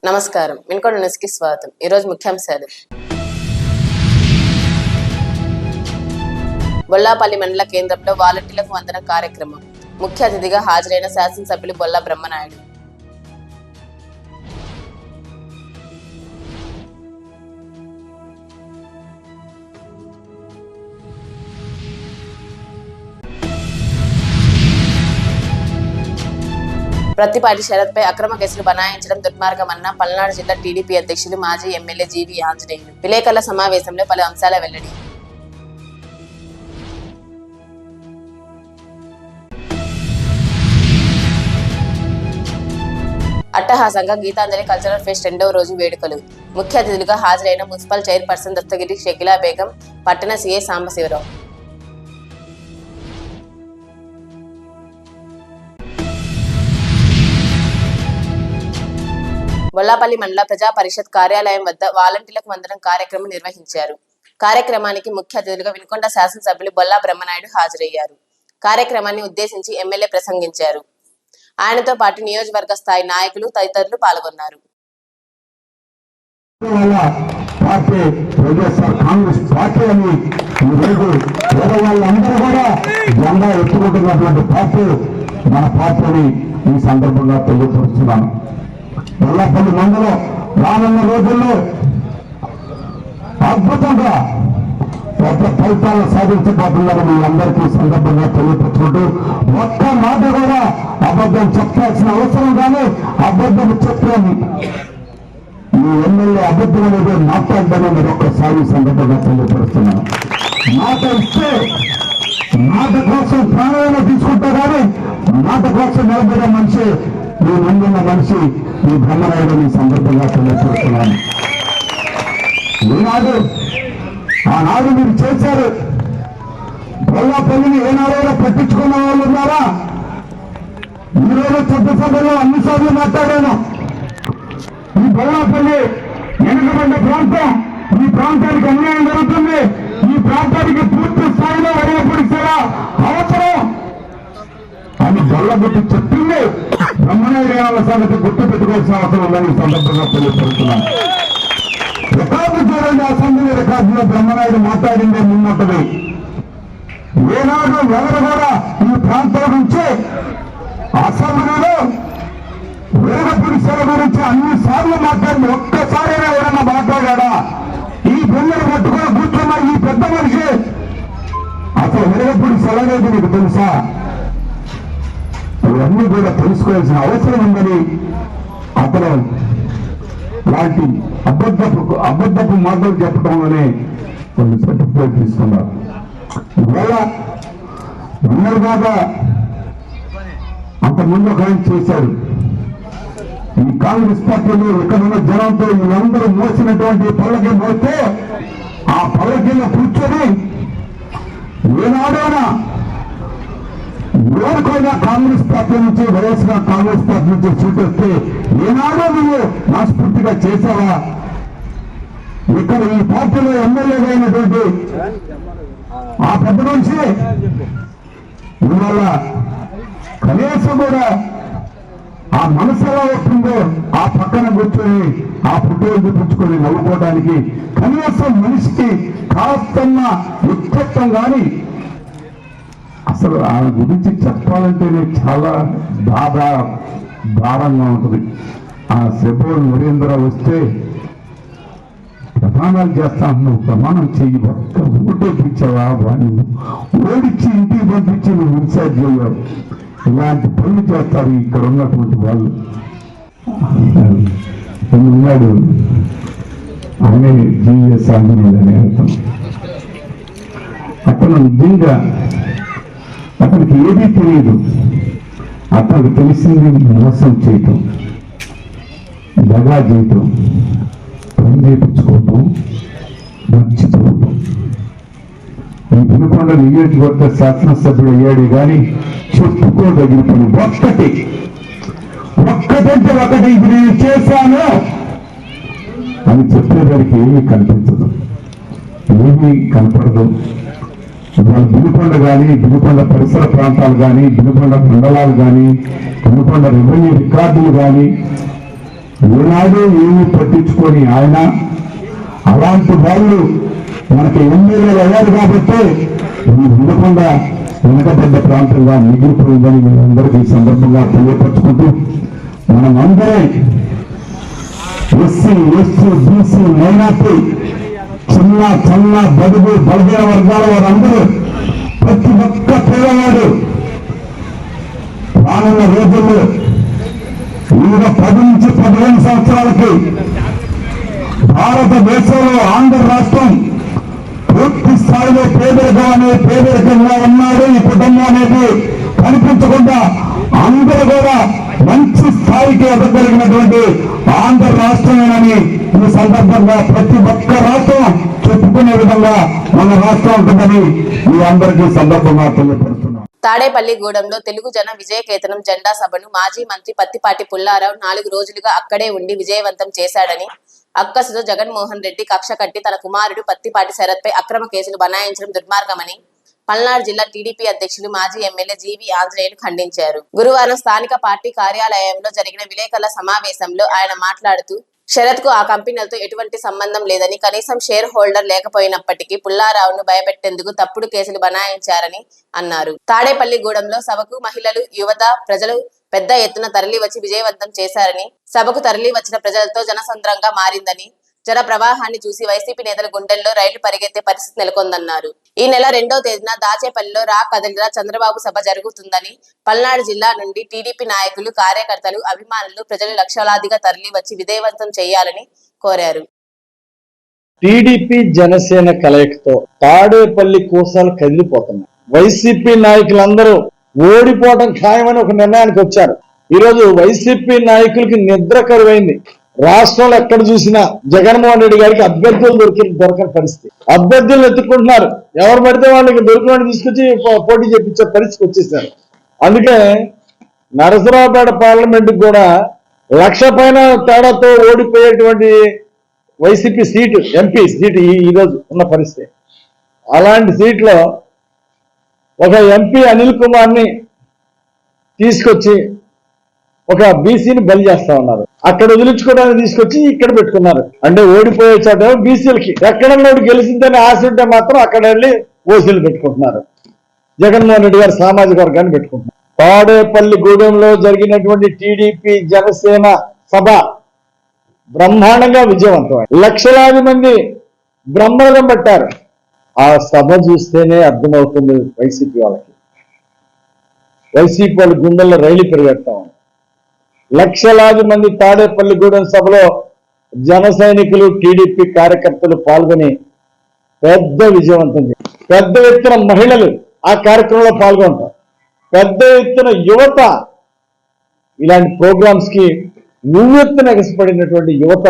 నమస్కారం. వినుకొండ న్యూస్కి స్వాగతం. ఈరోజు ముఖ్యాంశాలు. బొల్లాపల్లి మండల కేంద్రంలో వాలంటీర్లకు వందనం కార్యక్రమం. ముఖ్య అతిథిగా హాజరైన శాసనసభ్యులు బొల్లా బ్రహ్మనాయుడు. ప్రత్తిపాటి శరత్పై అక్రమ కేసులు బనాయించడం దుర్మార్గమన్న పల్నాడు జిల్లా టీడీపీ అధ్యక్షులు మాజీ ఎమ్మెల్యే జీవి ఆంజనేయులు. విలేకరుల సమావేశంలో పలు అంశాల వెల్లడి. అట్టహాసంగా గీతాంజలి కల్చరల్ ఫెస్ట్ 2వ రోజు వేడుకలు. ముఖ్య అతిథులుగా హాజరైన మున్సిపల్ చైర్పర్సన్ దత్తగిరి షకిలా బేగం, పట్టణ సీఏ సాంబశివరావు. బొల్లాపల్లి మండల ప్రజా పరిషత్ కార్యాలయం వద్ద వాలంటీర్లకు వందనం కార్యక్రమం నిర్వహించారు. కార్యక్రమానికి ముఖ్య అతిథులుగా వినుకొండ శాసనసభ్యులు బొల్లా బ్రహ్మనాయుడు హాజరయ్యారు. కార్యక్రమాన్ని ఉద్దేశించి ఎమ్మెల్యే ప్రసంగించారు. ఆయనతో పాటు నియోజకవర్గ స్థాయి నాయకులు తదితరులు పాల్గొన్నారు. బొల్లాపల్లి మండలం రానున్న రోజుల్లో అద్భుతంగా పెద్ద ఫలితాలను సాధించబోతుందని మీ అందరికీ సందర్భంగా తెలియపరుచుకుంటూ ఒక్క మాట కూడా అబద్ధం చెప్పాల్సిన అవసరం కానీ అబద్ధం చెప్పాను మీ ఎమ్మెల్యే అబద్ధం అనేది మాట్లాడదని మీరు ఒక్కసారి సందర్భంగా తెలియపరుస్తున్నాను. మాట ఇస్తే మాట కోసం ప్రాణాలను తీసుకుంటా కానీ మాట కోసం నిలబడే మనిషి మీ ముందున్న మనిషి మీ బ్రహ్మనాయుడు ఈ సందర్భంగా తెలియపరుస్తున్నాను. ఆనాడు మీరు చేశారు. బొల్లాపల్లిని ఏనాడైనా పట్టించుకున్న వాళ్ళు ఉన్నారా? ఈరోజు చట్టసభలో అన్నిసార్లు మాట్లాడాను. ఈ బొల్లాపల్లి వెనుకబడ్డ ప్రాంతం, ఈ ప్రాంతానికి అన్యాయం జరుగుతుంది. ఈ ప్రాంతానికి పూర్తి స్థాయిలో వదిలిపడిస్తారా అవసరం అని గొల్లబుట్టి చెప్పింది బ్రహ్మనాయుడు సంగతి గుర్తు పెట్టుకోవాల్సిన అవసరం ఉందని సందర్భంగా తెలియపరుస్తున్నాను. రికార్డు చూడండి, అసెంబ్లీ రికార్డులో బ్రహ్మనాయుడు మాట్లాడిందే ముందుంటది. ఏనాడు ఎవరు కూడా ఈ ప్రాంతం నుంచి అసెంబ్లీలో వేరపురుషుల గురించి అన్ని సార్లు మాట్లాడింది. ఒక్కసారైనా ఎవరన్నా మాట్లాడా? ఈ బొమ్మలు పట్టుకుని కూర్చున్న ఈ పెద్ద మనిషి అసలు వేరపురుషులు అనేది నీకు తెలుసా? అవన్నీ కూడా తెలుసుకోవాల్సిన అవసరం ఉందని అతను లాంటి అబద్ధపు మాటలు చెప్పడంలోనే కొన్ని సర్టిఫికేట్ తీసుకున్నారు. ఇవాళ విన్నర్ బాగా అంతకుముందు ఒక ఆయన చేశారు. ఈ కాంగ్రెస్ పార్టీలో ఎక్కడున్న జనంతో వీళ్ళందరూ మోసినటువంటి పల్లకి మోస్తే ఆ పల్లకిలో కూర్చొని ఏనాడైనా ఎవరికైనా కాంగ్రెస్ పార్టీ నుంచి వైఎస్ఆర్ కాంగ్రెస్ పార్టీ నుంచి సీట్ వస్తే ఏనాడో నువ్వు మనస్ఫూర్తిగా చేశావా? ఇక్కడ ఈ పార్టీలో ఎమ్మెల్యేగా అయినటువంటి ఆ పెద్ద నుంచి ఇవాళ కనీసం కూడా ఆ మనసు ఎలా వస్తుందో ఆ పక్కన కూర్చొని ఆ ఫోటోలు చూపించుకొని నవ్వుకోవడానికి కనీసం మనిషికి కాస్తన్న వ్యక్తిత్వం కానీ అసలు ఆమె గురించి చెప్పాలంటేనే చాలా భారంగా ఉంటుంది. ఆ శబోల్ నరేంద్ర వస్తే ప్రమాణాలు చేస్తా నువ్వు ప్రమాణం చెయ్యి, ఒక్క ఓటేపించావా? వాడిని ఓడిచ్చి ఇంటికి పంపించి నువ్వు ఇన్ఛార్జ్ అయ్యావు. ఇలాంటి పనులు చేస్తారు ఇక్కడ ఉన్నటువంటి వాళ్ళు. ఉన్నాడు ఆమె జీఎస్ ఆంజనేయులు అనే అతను నిజంగా అతనికి ఏదీ తెలియదు. అతనికి తెలిసింది మోసం చేయటం, దగా చేయటం, పని చేయించుకోవటం, మర్చిపోవటం. ఈ వినుకొండ నియోజకవర్గ శాసనసభ్యుడు అయ్యాడు కానీ చెప్పుకోదగిన పని ఒక్కటి ఇది నేను చేశాను అని చెప్పేదానికి ఏమీ కనిపించదు, ఏమీ కనపడదు. ఇవాళ వినుకొండ కానీ, వినుకొండ పరిసర ప్రాంతాలు కానీ, వినుకొండ మండలాలు కానీ, వినుకొండ రెవెన్యూ రికార్డులు కానీ ఈనాడు ఏమి పట్టించుకొని ఆయన అలాంటి వాళ్ళు మనకి ఎమ్మెల్యేలు అయ్యారు కాబట్టి ఇది ఉండకుండా వెనకబడ్డ ప్రాంతంగా మిగిలిపోయిందని మీ అందరికీ ఈ సందర్భంగా తెలియపరుచుకుంటూ మనం అందరం ఎస్సీ బీసీ మైనార్టీ చిన్న బడుగు బలహీన వర్గాల వారందరూ ప్రతి ఒక్క పేదవాడు రానున్న రోజుల్లో ఇంకా 10 నుంచి 15 సంవత్సరాలకి భారతదేశంలో ఆంధ్ర రాష్ట్రం పూర్తి స్థాయిలో పేదరికంగా ఉన్నాడు ఈ కుటుంబం అనేది కనిపించకుండా అందరూ కూడా మంచి స్థాయికి ఎదగలిగినటువంటి ఆంధ్ర రాష్ట్రమేనని ఈ సందర్భంగా ప్రతి ఒక్క రాష్ట్రం చెప్పుకునే విధంగా మన రాష్ట్రం ఉంటుందని మీ అందరికీ సందర్భంగా తెలియపరుస్తున్నాం. తాడేపల్లిగూడెంలో తెలుగు జన విజయకేతనం జెండా సభను మాజీ మంత్రి పత్తిపాటి పుల్లారావు 4 రోజులుగా అక్కడే ఉండి విజయవంతం చేశాడని అక్కసుతో జగన్మోహన్ రెడ్డి కక్ష కట్టి తన కుమారుడు పత్తిపాటి శరత్పై అక్రమ కేసులు బనాయించడం దుర్మార్గమని పల్నాడు జిల్లా టీడీపీ అధ్యక్షులు మాజీ ఎమ్మెల్యే జీవి ఆంజనేయులు ఖండించారు. గురువారం స్థానిక పార్టీ కార్యాలయంలో జరిగిన విలేకరుల సమావేశంలో ఆయన మాట్లాడుతూ శరత్ కు ఆ కంపెనీలతో ఎటువంటి సంబంధం లేదని, కనీసం షేర్ హోల్డర్ లేకపోయినప్పటికీ పుల్లారావును భయపెట్టేందుకు తప్పుడు కేసులు బనాయించారని అన్నారు. తాడేపల్లిగూడెంలో సభకు మహిళలు, యువత, ప్రజలు పెద్ద ఎత్తున తరలి వచ్చి విజయవంతం చేశారని, సభకు తరలి వచ్చిన ప్రజలతో జనసంద్రంగా మారిందని, జన ప్రవాహాన్ని చూసి వైసీపీ నేతల గుండెల్లో రైలు పరిగెత్తే పరిస్థితి నెలకొందన్నారు. ఈ నెల 2వ తేదీన దాచేపల్లిలో రా కదలిరా చంద్రబాబు సభ జరుగుతుందని, పల్నాడు జిల్లా నుండి టీడీపీ నాయకులు, కార్యకర్తలు, అభిమానులు, ప్రజలు లక్షలాదిగా తరలి వచ్చి విజయవంతం చేయాలని కోరారు. టీడీపీ జనసేన కలయికతో తాడేపల్లి కోసాలు కదిలిపోతున్నాయి. వైసీపీ నాయకులందరూ ఓడిపోవడం ఖాయమని ఒక నిర్ణయానికి వచ్చారు. ఈరోజు వైసీపీ నాయకులకి నిద్ర కరువైంది. రాష్ట్రంలో ఎక్కడ చూసినా జగన్మోహన్ రెడ్డి గారికి అభ్యర్థులు దొరకని పరిస్థితి. అభ్యర్థులను ఎత్తుకుంటున్నారు. ఎవరు పడితే వాళ్ళకి దొరికిన తీసుకొచ్చి పోటీ చేపించే పరిస్థితి వచ్చేసారు. అందుకే నరసరావుపేట పార్లమెంట్ కూడా 1,00,000 పైన తేడాతో ఓడిపోయేటువంటి వైసీపీ సీటు, ఎంపీ సీటు ఈరోజు ఉన్న పరిస్థితి. అలాంటి సీట్లో ఒక ఎంపీ అనిల్ కుమార్ని తీసుకొచ్చి ఒక బీసీని బలి చేస్తా ఉన్నారు. అక్కడ వదిలించుకోవడానికి తీసుకొచ్చి ఇక్కడ పెట్టుకున్నారు. అంటే ఓడిపోయే చోట బీసీలకి ఎక్కడన్నా గెలిచిందని ఆశ ఉంటే మాత్రం అక్కడ వెళ్ళి ఓసీలు పెట్టుకుంటున్నారు. జగన్మోహన్ రెడ్డి గారు సామాజిక వర్గాన్ని పెట్టుకుంటున్నారు. తాడేపల్లిగూడెంలో జరిగినటువంటి టీడీపీ జనసేన సభ బ్రహ్మాండంగా విజయవంతమైంది. లక్షలాది మంది బ్రహ్మరథం పట్టారు. ఆ సభ చూస్తేనే అర్థమవుతుంది వైసీపీ వాళ్ళకి. వైసీపీ వాళ్ళ గుండెల్లో రైలు పెరిగెడతా ఉంది. లక్షలాది మంది తాడేపల్లిగూడెం సభలో జన సైనికులు, టీడీపీ కార్యకర్తలు పాల్గొని పెద్ద విజయవంతం చేశారు. పెద్ద ఎత్తున మహిళలు ఆ కార్యక్రమంలో పాల్గొంటారు. పెద్ద ఎత్తున యువత ఇలాంటి ప్రోగ్రామ్స్ కి నువ్వెత్తున ఎగసిపడినటువంటి యువత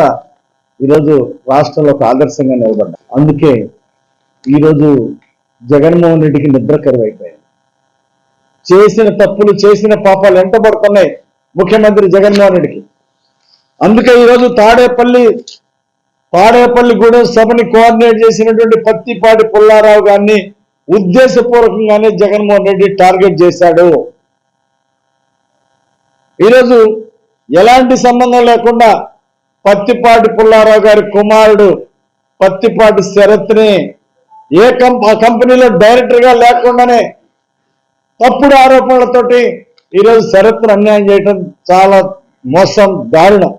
ఈరోజు రాష్ట్రంలో ఒక ఆదర్శంగా నిలబడ్డారు. అందుకే ఈరోజు జగన్మోహన్ రెడ్డికి నిద్ర కరువైపోయింది. చేసిన తప్పులు, చేసిన పాపాలు ఎంటబడుతున్నాయి ముఖ్యమంత్రి జగన్మోహన్ రెడ్డికి. అందుకే ఈరోజు తాడేపల్లిగూడెం సభని కోఆర్డినేట్ చేసినటువంటి పత్తిపాటి పుల్లారావు గారిని ఉద్దేశపూర్వకంగానే జగన్మోహన్ రెడ్డి టార్గెట్ చేశాడు. ఈరోజు ఎలాంటి సంబంధం లేకుండా పత్తిపాటి పుల్లారావు గారి కుమారుడు పత్తిపాటి శరత్ని ఆ కంపెనీలో డైరెక్టర్ గా లేకుండానే తప్పుడు ఆరోపణలతోటి ఈరోజు శరత్ను అన్యాయం చేయడం చాలా మోసం, దారుణం.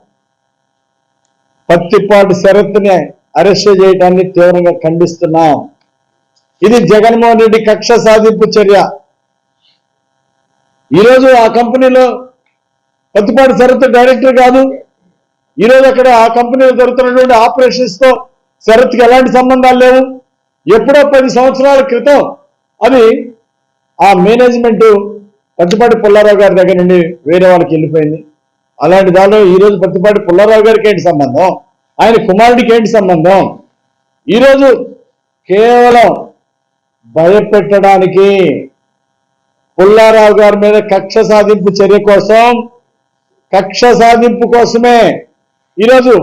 పత్తిపాటి శరత్ని అరెస్ట్ చేయడాన్ని తీవ్రంగా ఖండిస్తున్నాం. ఇది జగన్మోహన్ రెడ్డి కక్ష సాధింపు చర్య. ఈరోజు ఆ కంపెనీలో పత్తిపాటి శరత్ డైరెక్టర్ కాదు. ఈరోజు అక్కడ ఆ కంపెనీలో జరుగుతున్నటువంటి ఆపరేషన్స్ తో శరత్కి ఎలాంటి సంబంధాలు లేవు. ఎప్పుడో 10 సంవత్సరాల క్రితం అది ఆ మేనేజ్మెంట్ పత్తిపాటి పుల్లారావు గారి దగ్గర నుండి వేరే వాళ్ళకి వెళ్ళిపోయింది. అలాంటి దానిలో ఈరోజు పత్తిపాటి పుల్లారావు గారికి ఏంటి సంబంధం, ఆయన కుమారుడికి ఏంటి సంబంధం? ఈరోజు కేవలం భయపెట్టడానికి, పుల్లారావు గారి మీద కక్ష సాధింపు చర్య కోసం, కక్ష సాధింపు కోసమే ఈరోజు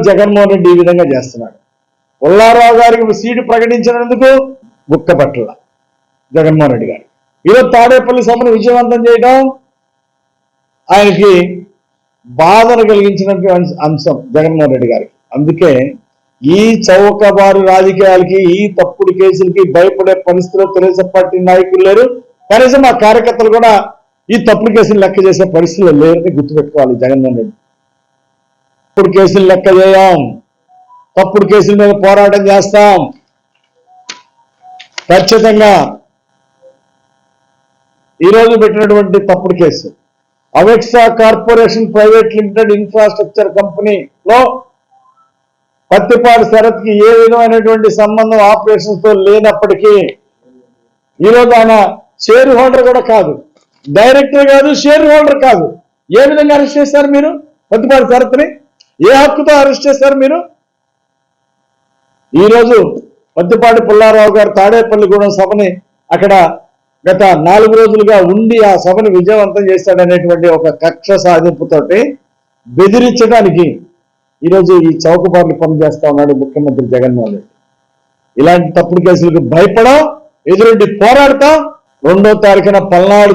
జగన్మోహన్ రెడ్డి ఈ విధంగా చేస్తున్నాడు. పుల్లారావు గారికి సీటు ప్రకటించినందుకు గుక్కపట్ల జగన్మోహన్ రెడ్డి గారు ఈరోజు తాడేపల్లి సభను విజయవంతం చేయడం ఆయనకి బాధను కలిగించినటువంటి అంశం జగన్మోహన్ రెడ్డి గారికి. అందుకే ఈ చౌకబారు రాజకీయాలకి, ఈ తప్పుడు కేసులకి భయపడే పరిస్థితిలో తెలుగుదేశం పార్టీ నాయకులు లేరు. కనీసం ఆ కార్యకర్తలు కూడా ఈ తప్పుడు కేసులు లెక్క చేసే పరిస్థితులు లేరని గుర్తుపెట్టుకోవాలి జగన్మోహన్ రెడ్డి. తప్పుడు కేసులు లెక్క చేయం, తప్పుడు కేసుల మీద పోరాటం చేస్తాం. ఖచ్చితంగా ఈరోజు పెట్టినటువంటి తప్పుడు case Avexa corporation private limited infrastructure కంపెనీలో పత్తిపాటి శరత్కి ఏ విధమైనటువంటి సంబంధం ఆపరేషన్స్ తో లేనప్పటికీ ఈరోజు ఆయన షేర్ హోల్డర్ కూడా కాదు, డైరెక్టర్ కాదు, షేర్ హోల్డర్ కాదు. ఏ విధంగా అరెస్ట్ చేశారు మీరు పత్తిపాటి శరత్ని? ఏ హక్కుతో అరెస్ట్ చేశారు మీరు? ఈరోజు పత్తిపాటి పుల్లారావు గారు తాడేపల్లిగూడెం సభని అక్కడ గత 4 రోజులుగా ఉండి ఆ సభను విజయవంతం చేశాడనేటువంటి ఒక కక్ష సాధింపుతోటి బెదిరించడానికి ఈరోజు ఈ చౌకబార్లు పనిచేస్తా ఉన్నాడు ముఖ్యమంత్రి జగన్మోహన్ రెడ్డి. ఇలాంటి తప్పుడు కేసులకు భయపడం, ఎదురెడ్డి పోరాడతాం. 2వ తారీఖున పల్నాడు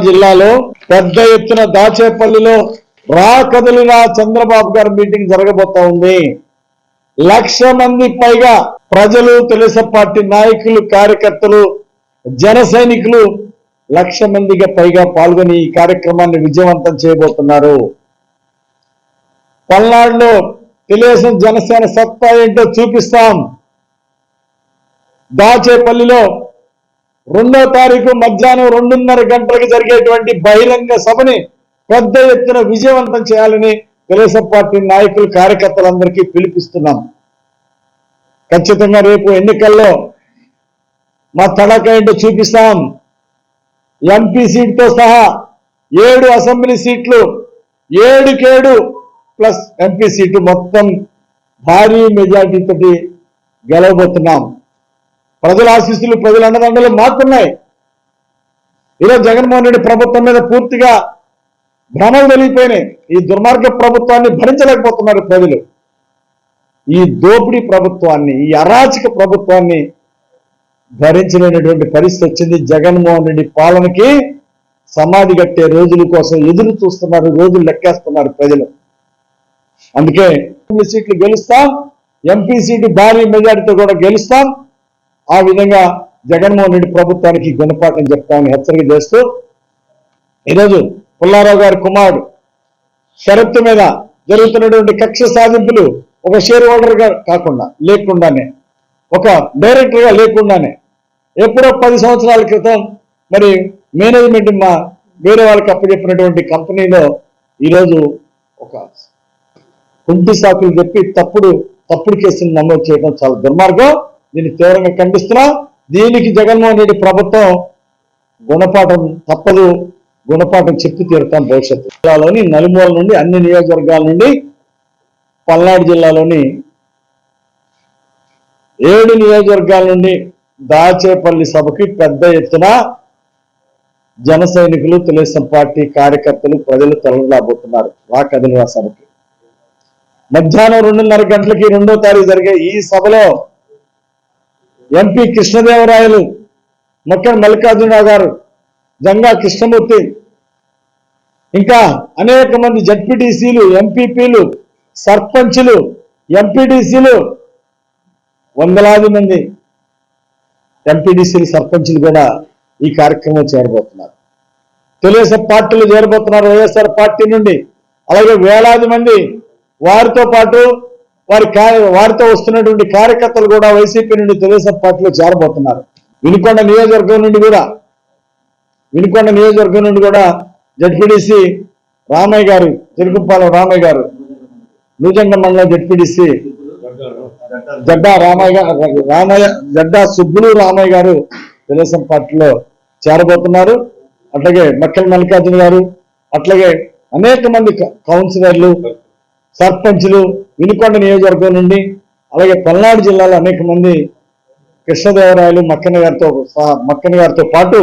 జిల్లాలో పెద్ద ఎత్తున దాచేపల్లిలో కదిలిన చంద్రబాబు గారి మీటింగ్ జరగబోతా ఉంది. 1,00,000 మంది పైగా ప్రజలు, తెలుగుదేశం పార్టీ నాయకులు, కార్యకర్తలు, జన సైనికులు 1,00,000 మందికి పైగా పాల్గొని ఈ కార్యక్రమాన్ని విజయవంతం చేయబోతున్నారు. పల్నాడులో తెలుగుదేశం జనసేన సత్తా ఏంటో చూపిస్తాం. దాచేపల్లిలో 2వ తారీఖు మధ్యాహ్నం 2:30 గంటలకు జరిగేటువంటి బహిరంగ సభని పెద్ద ఎత్తున విజయవంతం చేయాలని తెలుగుదేశం పార్టీ నాయకులు, కార్యకర్తలందరికీ పిలిపిస్తున్నాం. ఖచ్చితంగా రేపు ఎన్నికల్లో మా తడక ఏంటో చూపిస్తాం. ఎంపీ సీట్తో సహా 7 అసెంబ్లీ సీట్లు, 7 ప్లస్ ఎంపీ సీటు మొత్తం భారీ మెజార్టీతో గెలవబోతున్నాం. ప్రజల ఆశీస్సులు, ప్రజల అండదండలు మాకున్నాయి. ఈరోజు జగన్మోహన్ రెడ్డి ప్రభుత్వం మీద పూర్తిగా భ్రమలు తెలిగిపోయినాయి. ఈ దుర్మార్గ ప్రభుత్వాన్ని భరించలేకపోతున్నారు ప్రజలు. ఈ దోపిడీ ప్రభుత్వాన్ని, ఈ అరాచక ప్రభుత్వాన్ని భరించలేనటువంటి పరిస్థితి వచ్చింది. జగన్మోహన్ రెడ్డి పాలనకి సమాధి కట్టే రోజుల కోసం ఎదురు చూస్తున్నారు, రోజులు లెక్కేస్తున్నారు ప్రజలు. అందుకే సీట్లు గెలుస్తాం, ఎంపీ సీటు భారీ మెజార్టీతో కూడా గెలుస్తాం. ఆ విధంగా జగన్మోహన్ రెడ్డి ప్రభుత్వానికి గుణపాఠం చెప్తామని హెచ్చరిక చేస్తూ ఈరోజు పుల్లారావు గారి కుమారుడు శరత్ మీద జరుగుతున్నటువంటి కక్ష సాధింపులు ఒక షేర్ హోల్డర్ గా లేకుండానే, ఒక డైరెక్టర్ గా లేకుండానే, ఎప్పుడో 10 సంవత్సరాల క్రితం మరి మేనేజ్మెంట్ వేరే వాళ్ళకి అప్పచెప్పినటువంటి కంపెనీలో ఈరోజు ఒక కుంటి సాకులు చెప్పి తప్పుడు కేసులు నమోదు చేయడం చాలా దుర్మార్గం. దీన్ని తీవ్రంగా ఖండిస్తున్నాం. దీనికి జగన్మోహన్ రెడ్డి ప్రభుత్వం గుణపాఠం తప్పదు, గుణపాఠం చెప్పి తీరుతాం. భవిష్యత్తు జిల్లాలోని నలుమూల నుండి, అన్ని నియోజకవర్గాల నుండి, పల్నాడు జిల్లాలోని 7 నియోజకవర్గాల నుండి దాచేపల్లి సభకి పెద్ద ఎత్తున జన సైనికులు, తెలుగుదేశం పార్టీ కార్యకర్తలు, ప్రజలు తరలిరాబోతున్నారు కదిలిన సభకి. మధ్యాహ్నం 2:30 గంటలకి 2వ తారీఖు జరిగే ఈ సభలో ఎంపీ కృష్ణదేవరాయలు, మొక్కన మల్లికార్జునరావు గారు, జంగా కృష్ణమూర్తి, ఇంకా అనేక మంది జడ్పీటీసీలు, ఎంపీపీలు, సర్పంచులు, ఎంపీటీసీలు, వందలాది మంది ఎంపీటీసీలు, సర్పంచులు కూడా ఈ కార్యక్రమం చేరబోతున్నారు. తెలుగుదేశం పార్టీలు చేరబోతున్నారు వైఎస్ఆర్ పార్టీ నుండి. అలాగే వేలాది మంది వారితో పాటు వారితో వస్తున్నటువంటి కార్యకర్తలు కూడా వైసీపీ నుండి తెలుగుదేశం పార్టీలో చేరబోతున్నారు. వినుకొండ నియోజకవర్గం నుండి కూడా జడ్పీటీసీ రామయ్య గారు, జరుగుపాలెం రామయ్య గారు, నూజెండ మండలం జడ్పీటీసీ జడ్డా సుబ్బులు రామయ్య గారు తెలుగుదేశం పార్టీలో చేరబోతున్నారు. అట్లాగే మక్కల మల్లికార్జున గారు, అట్లాగే అనేక మంది కౌన్సిలర్లు, సర్పంచులు వినుకొండ నియోజకవర్గం నుండి, అలాగే పల్నాడు జిల్లాలో అనేక మంది కృష్ణదేవరాయలు, మక్కన గారితో పాటు